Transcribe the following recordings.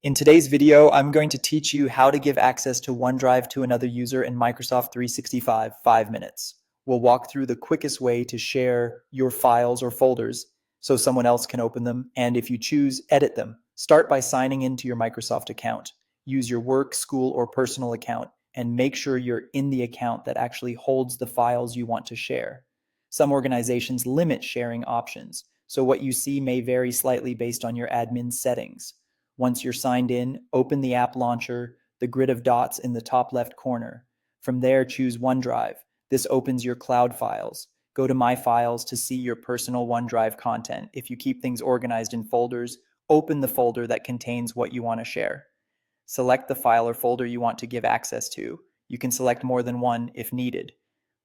In today's video, I'm going to teach you how to give access to OneDrive to another user in Microsoft 365 5 minutes. We'll walk through the quickest way to share your files or folders so someone else can open them, and if you choose, edit them. Start by signing into your Microsoft account. Use your work, school, or personal account, and make sure you're in the account that actually holds the files you want to share. Some organizations limit sharing options, so what you see may vary slightly based on your admin settings. Once you're signed in, open the app launcher, the grid of dots in the top left corner. From there, choose OneDrive. This opens your cloud files. Go to My Files to see your personal OneDrive content. If you keep things organized in folders, open the folder that contains what you want to share. Select the file or folder you want to give access to. You can select more than one if needed.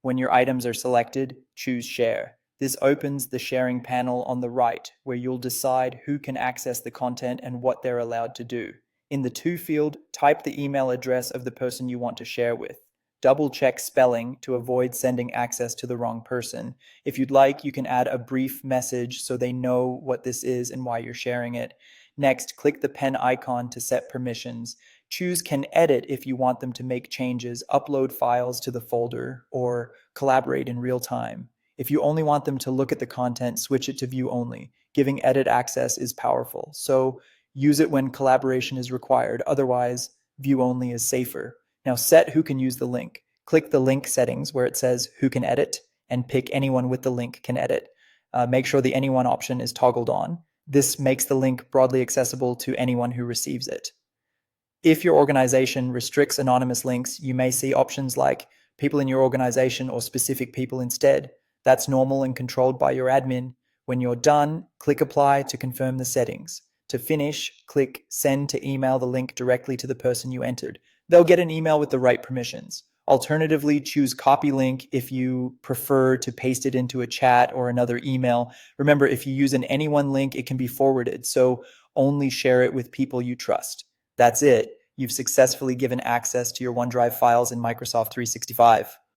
When your items are selected, choose Share. This opens the sharing panel on the right, where you'll decide who can access the content and what they're allowed to do. In the To field, type the email address of the person you want to share with. Double-check spelling to avoid sending access to the wrong person. If you'd like, you can add a brief message so they know what this is and why you're sharing it. Next, click the pen icon to set permissions. Choose Can Edit if you want them to make changes, upload files to the folder, or collaborate in real time. If you only want them to look at the content, switch it to view only. Giving edit access is powerful, so use it when collaboration is required. Otherwise, view only is safer. Now set who can use the link. Click the link settings where it says who can edit and pick anyone with the link can edit. Make sure the anyone option is toggled on. This makes the link broadly accessible to anyone who receives it. If your organization restricts anonymous links, you may see options like people in your organization or specific people instead. That's normal and controlled by your admin. When you're done, click Apply to confirm the settings. To finish, click Send to email the link directly to the person you entered. They'll get an email with the right permissions. Alternatively, choose Copy Link if you prefer to paste it into a chat or another email. Remember, if you use an anyone link, it can be forwarded, so only share it with people you trust. That's it. You've successfully given access to your OneDrive files in Microsoft 365.